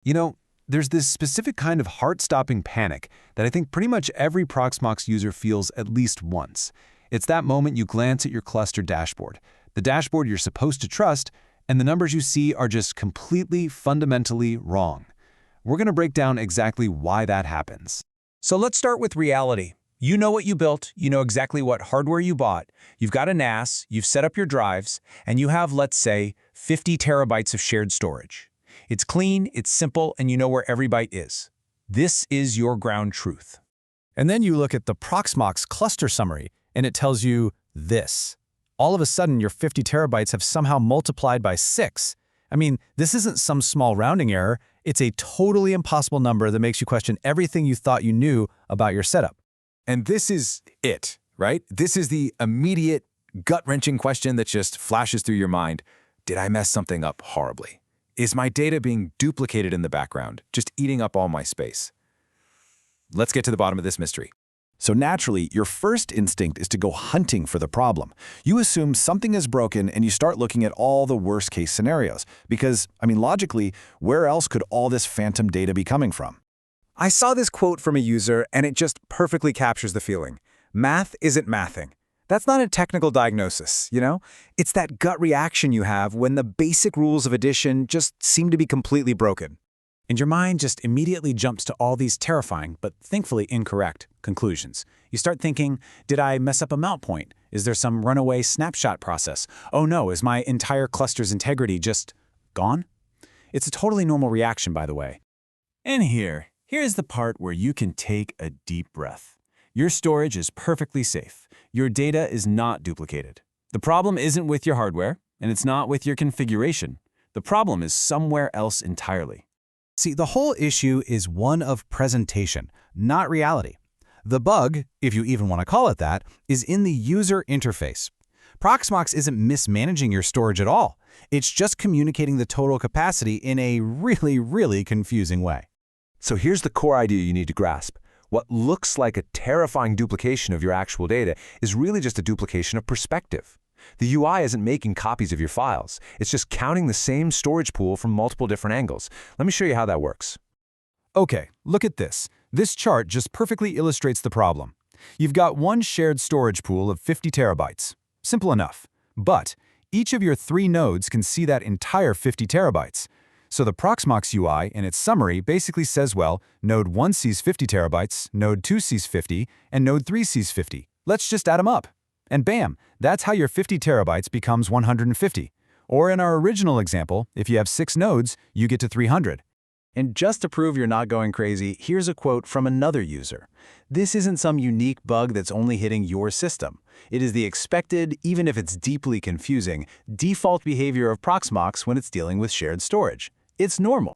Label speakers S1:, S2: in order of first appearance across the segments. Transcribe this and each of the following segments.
S1: You know, there's this specific kind of heart-stopping panic that I think pretty much every Proxmox user feels at least once. It's that moment you glance at your cluster dashboard, the dashboard you're supposed to trust, and the numbers you see are just completely, fundamentally wrong. We're going to break down exactly why that happens.
S2: So let's start with reality. You know what you built, you know exactly what hardware you bought, you've got a NAS, you've set up your drives, and you have, let's say, 50 terabytes of shared storage. It's clean, it's simple, and you know where every byte is. This is your ground truth.
S3: And then you look at the Proxmox cluster summary, and it tells you this. All of a sudden, your 50 terabytes have somehow multiplied by 6. I mean, this isn't some small rounding error. It's a totally impossible number that makes you question everything you thought you knew about your setup.
S4: And this is it, right? This is the immediate, gut-wrenching question that just flashes through your mind. Did I mess something up horribly? Is my data being duplicated in the background, just eating up all my space? Let's get to the bottom of this mystery.
S3: So naturally, your first instinct is to go hunting for the problem. You assume something is broken and you start looking at all the worst-case scenarios. Because, logically, where else could all this phantom data be coming from?
S5: I saw this quote from a user, and it just perfectly captures the feeling. Math isn't mathing. That's not a technical diagnosis, you know? It's that gut reaction you have when the basic rules of addition just seem to be completely broken.
S2: And your mind just immediately jumps to all these terrifying, but thankfully incorrect, conclusions. You start thinking, did I mess up a mount point? Is there some runaway snapshot process? Oh no, is my entire cluster's integrity just gone? It's a totally normal reaction, by the way.
S6: And here's the part where you can take a deep breath. Your storage is perfectly safe. Your data is not duplicated. The problem isn't with your hardware, and it's not with your configuration. The problem is somewhere else entirely.
S3: See, the whole issue is one of presentation, not reality. The bug, if you even want to call it that, is in the user interface. Proxmox isn't mismanaging your storage at all. It's just communicating the total capacity in a really confusing way.
S4: So here's the core idea you need to grasp. What looks like a terrifying duplication of your actual data is really just a duplication of perspective. The UI isn't making copies of your files. It's just counting the same storage pool from multiple different angles. Let me show you how that works.
S3: Okay, look at this. This chart just perfectly illustrates the problem. You've got one shared storage pool of 50 terabytes. Simple enough. But each of your 3 nodes can see that entire 50 terabytes. So the Proxmox UI in its summary basically says, well, node 1 sees 50 terabytes, node 2 sees 50, and node 3 sees 50. Let's just add them up. And bam, that's how your 50 terabytes becomes 150. Or in our original example, if you have 6 nodes, you get to 300.
S5: And just to prove you're not going crazy, here's a quote from another user. This isn't some unique bug that's only hitting your system. It is the expected, even if it's deeply confusing, default behavior of Proxmox when it's dealing with shared storage. It's normal.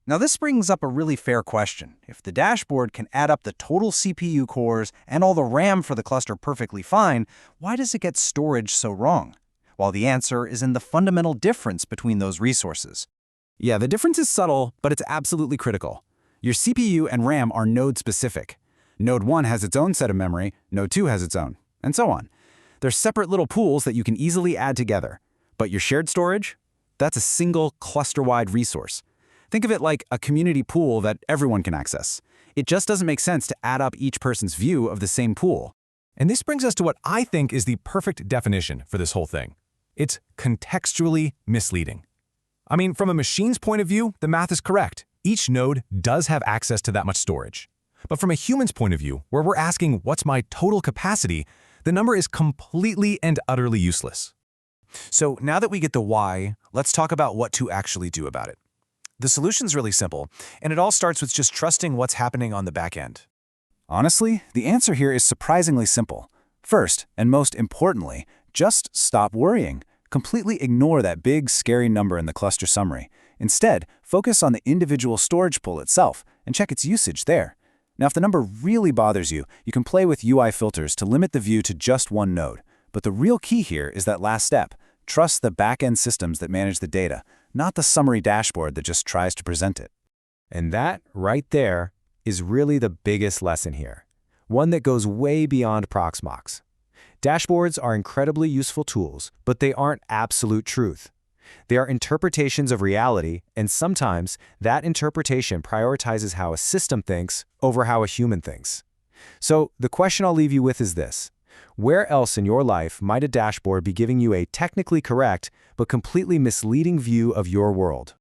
S5: Now this brings up a really fair question. If the dashboard can add up the total CPU cores and all the RAM for the cluster perfectly fine, why does it get storage so wrong? Well, the answer is in the fundamental difference between those resources.
S3: Yeah, the difference is subtle, but it's absolutely critical. Your CPU and RAM are node-specific. Node 1 has its own set of memory, Node 2 has its own, and so on. They're separate little pools that you can easily add together. But your shared storage? That's a single cluster-wide resource. Think of it like a community pool that everyone can access. It just doesn't make sense to add up each person's view of the same pool.
S1: And this brings us to what I think is the perfect definition for this whole thing. It's contextually misleading. From a machine's point of view, the math is correct. Each node does have access to that much storage. But from a human's point of view, where we're asking what's my total capacity, the number is completely and utterly useless.
S2: So now that we get the why, let's talk about what to actually do about it. The solution's really simple, and it all starts with just trusting what's happening on the back end.
S3: Honestly, the answer here is surprisingly simple. First, and most importantly, just stop worrying. Completely ignore that big, scary number in the cluster summary. Instead, focus on the individual storage pool itself and check its usage there. Now, if the number really bothers you, you can play with UI filters to limit the view to just one node. But the real key here is that last step. Trust the back-end systems that manage the data, not the summary dashboard that just tries to present it.
S4: And that, right there, is really the biggest lesson here. One that goes way beyond Proxmox. Dashboards are incredibly useful tools, but they aren't absolute truth.
S2: They are interpretations of reality, and sometimes that interpretation prioritizes how a system thinks over how a human thinks. So the question I'll leave you with is this. Where else in your life might a dashboard be giving you a technically correct but completely misleading view of your world?